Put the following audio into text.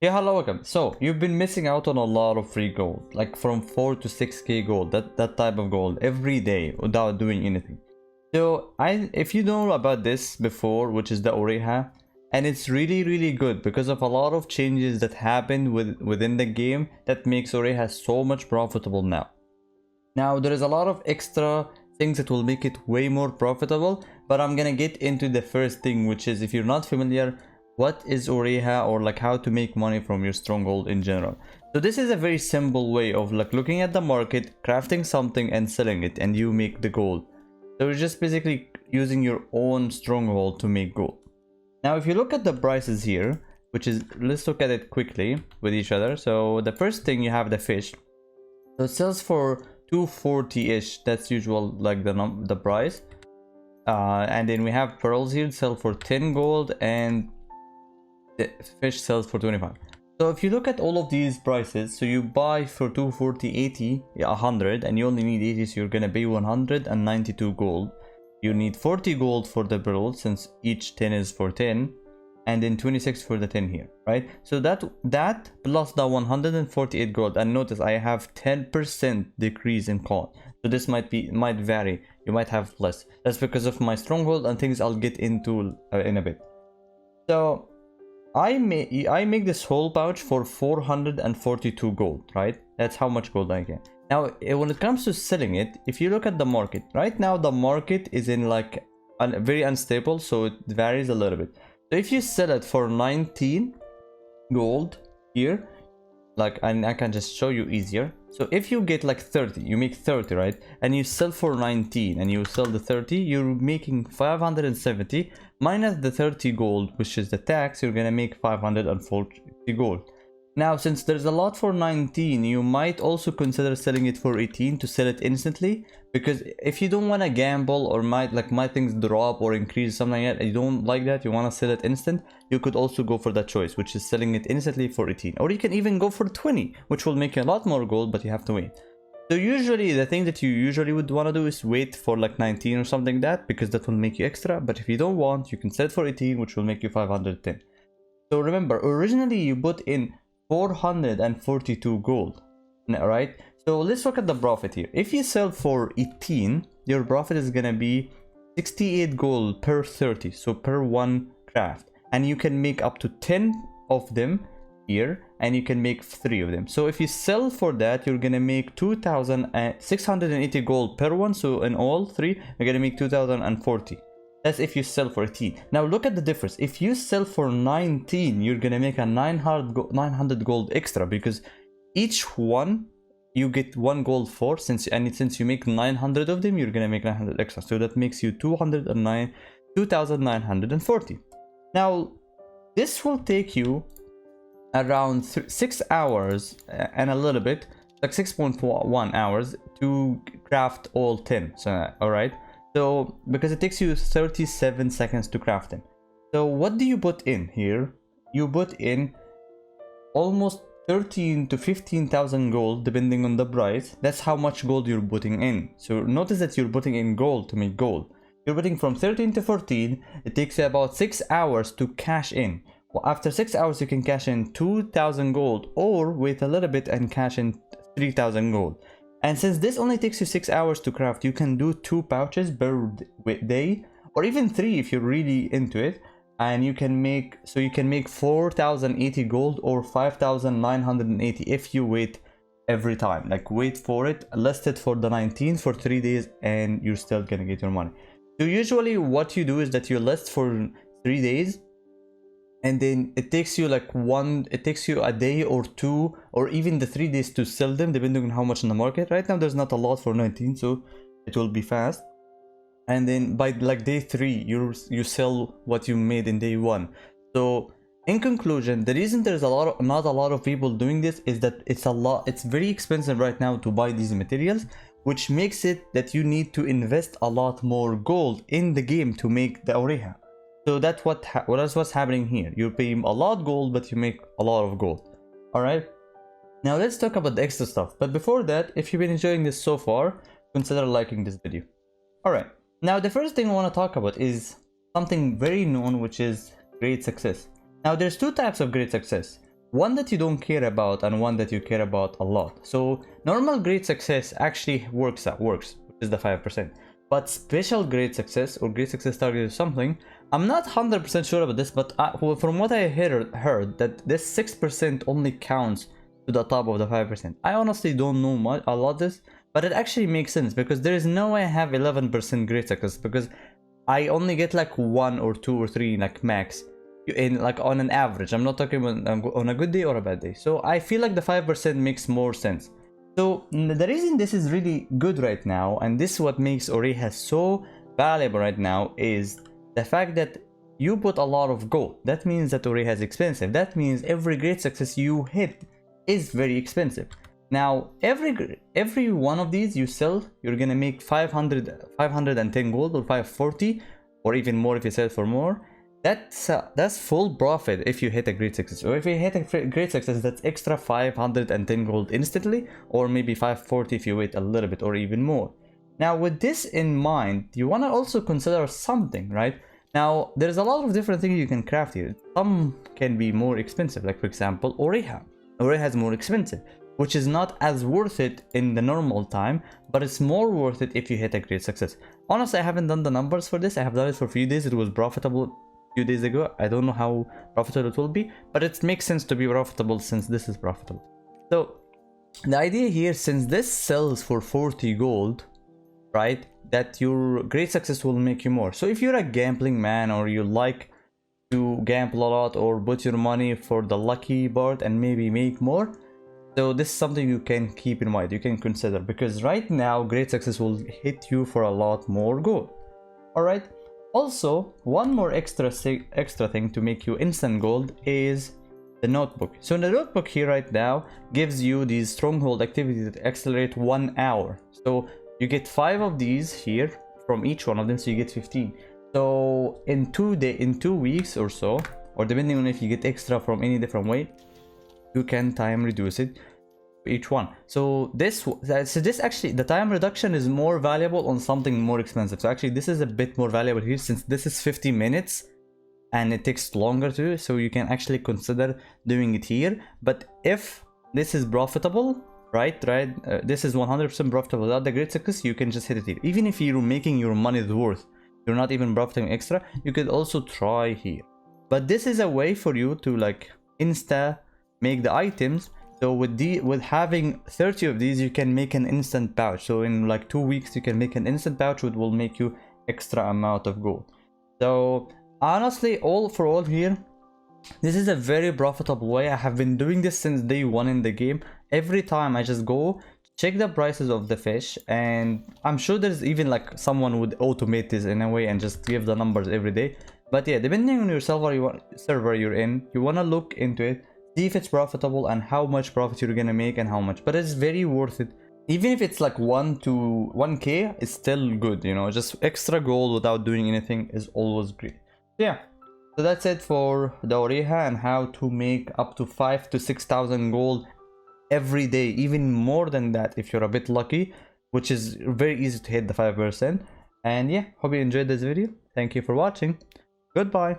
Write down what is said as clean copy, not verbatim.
Yeah, hello, welcome. So you've been missing out on a lot of free gold, like from 4 to 6k gold, that type of gold every day without doing anything. So if you know about this before, which is the Oriha, and it's really good because of a lot of changes that happened within the game that makes Oriha so much profitable now. Now there is a lot of extra things that will make it way more profitable, but I'm gonna get into the first thing, which is, if you're not familiar, what is Oriha, or like how to make money from your stronghold in general. So this is a very simple way of like looking at the market, crafting something and selling it, and you make the gold. So you're just basically using your own stronghold to make gold. Now if you look at the prices here, which is, let's look at it quickly with each other. So the first thing, you have the fish. So it sells for 240-ish. That's usual, like the price. And then we have pearls here, sell for 10 gold, and the fish sells for 25. So if you look at all of these prices, so you buy for 240, 80, 100, and you only need 80, so you're gonna pay 192 gold. You need 40 gold for the pearls, since each 10 is for 10, and then 26 for the 10 here, right? So that plus the 148 gold, and notice I have 10% decrease in cost. So this might vary. You might have less. That's because of my stronghold and things I'll get into in a bit. So I make this whole pouch for 442 gold, right? That's how much gold I get. Now when it comes to selling it, if you look at the market right now, the market is in like very unstable, so it varies a little bit. So if you sell it for 19 gold here, like, and I can just show you easier. So if you get like 30, you make 30, right? And you sell for 19 and you sell the 30, you're making 570 minus the 30 gold, which is the tax. You're gonna make 540 gold. Now since there's a lot for 19, you might also consider selling it for 18 to sell it instantly, because if you don't want to gamble or might things drop or increase, something like that, you don't like that, you want to sell it instant, you could also go for that choice, which is selling it instantly for 18. Or you can even go for 20, which will make you a lot more gold, but you have to wait. So usually the thing that you usually would want to do is wait for like 19 or something like that, because that will make you extra. But if you don't want, you can sell it for 18, which will make you 510. So remember, originally you put in 442 gold, right? So let's look at the profit here. If you sell for 18, your profit is gonna be 68 gold per 30, so per one craft, and you can make up to 10 of them here, and you can make 3 of them. So if you sell for that, you're gonna make 2,680 gold per one. So in all 3, you're gonna make 2,040. That's if you sell for 18. Now look at the difference. If you sell for 19, you're gonna make a 900 gold extra, because each one you get 1 gold for, since you make 900 of them, you're gonna make 900 extra. So that makes you 2,940. Now this will take you around 6 hours and a little bit, like 6.1 hours to craft all 10. So all right. So because it takes you 37 seconds to craft them. So what do you put in here? You put in almost 13 to 15,000 gold, depending on the price. That's how much gold you're putting in. So notice that you're putting in gold to make gold. You're putting from 13 to 14. It takes you about 6 hours to cash in. Well, after 6 hours, you can cash in 2,000 gold, or wait a little bit and cash in 3,000 gold. And since this only takes you 6 hours to craft, you can do 2 pouches per day, or even 3 if you're really into it. And you can make 4,080 gold or 5,980 if you wait every time. Like, wait for it, list it for the 19th for 3 days, and you're still gonna get your money. So usually what you do is that you list for 3 days, and then it takes you a day or 2, or even the 3 days to sell them, depending on how much in the market. Right now there's not a lot for 19, so it will be fast. And then by like day 3, you sell what you made in day 1. So in conclusion, the reason there's not a lot of people doing this is that it's very expensive right now to buy these materials, which makes it that you need to invest a lot more gold in the game to make the Oriha. So that's what's happening here. You're paying a lot of gold, but you make a lot of gold. Alright, now let's talk about the extra stuff. But before that, if you've been enjoying this so far, consider liking this video. Alright, now the first thing I want to talk about is something very known, which is great success. Now there's 2 types of great success. one that you don't care about and one that you care about a lot. So normal great success actually works, which is the 5%. But special great success or great success target is something, I'm not 100% sure about this, but well, from what I heard that this 6% only counts to the top of the 5%. I honestly don't know much about this, but it actually makes sense because there is no way I have 11% great success, because I only get like 1 or 2 or 3 like max in like on an average. I'm not talking about on a good day or a bad day. So I feel like the 5% makes more sense. So the reason this is really good right now, and this is what makes Oriha so valuable right now, is the fact that you put a lot of gold. That means that Oriha is expensive. That means every great success you hit is very expensive. Now every one of these you sell, you're gonna make 510 gold or 540 or even more if you sell for more. That's full profit if you hit a great success. Or if you hit a great success, that's extra 510 gold instantly, or maybe 540 if you wait a little bit, or even more. Now with this in mind, you want to also consider something, right? Now there's a lot of different things you can craft here. Some can be more expensive, like for example Oriha. Oriha is more expensive, which is not as worth it in the normal time, but it's more worth it if you hit a great success. Honestly, I haven't done the numbers for this. I have done it for a few days. It was profitable few days ago. I don't know how profitable it will be, but it makes sense to be profitable since this is profitable. So the idea here, since this sells for 40 gold, right, that your great success will make you more. So if you're a gambling man, or you like to gamble a lot or put your money for the lucky part and maybe make more, so this is something you can keep in mind, you can consider, because right now great success will hit you for a lot more gold. All right. Also, one more extra thing to make you instant gold is the notebook. So the notebook here right now gives you these stronghold activities that accelerate 1 hour. So you get 5 of these here from each one of them, so you get 15. So in 2 weeks or so, or depending on if you get extra from any different way, you can time reduce it each one. So this actually, the time reduction is more valuable on something more expensive. So actually this is a bit more valuable here, since this is 50 minutes and it takes longer to do, so you can actually consider doing it here. But if this is profitable, right, this is 100% profitable without the great success, you can just hit it here. Even if you're making your money's worth, you're not even profiting extra, you could also try here. But this is a way for you to like insta make the items. So with having 30 of these, you can make an instant pouch. So in like 2 weeks, you can make an instant pouch, which will make you extra amount of gold. So honestly, all for all here, this is a very profitable way. I have been doing this since day 1 in the game. Every time I just go check the prices of the fish, and I'm sure there's even like someone would automate this in a way and just give the numbers every day. But yeah, depending on your server you're in, you want to look into it, see if it's profitable and how much profit you're gonna make and how much. But it's very worth it. Even if it's like 1 to 1k, it's still good, you know. Just extra gold without doing anything is always great. Yeah, so that's it for the Oriha and how to make up to 5 to 6,000 gold every day, even more than that if you're a bit lucky, which is very easy to hit the 5%. And yeah, hope you enjoyed this video. Thank you for watching. Goodbye.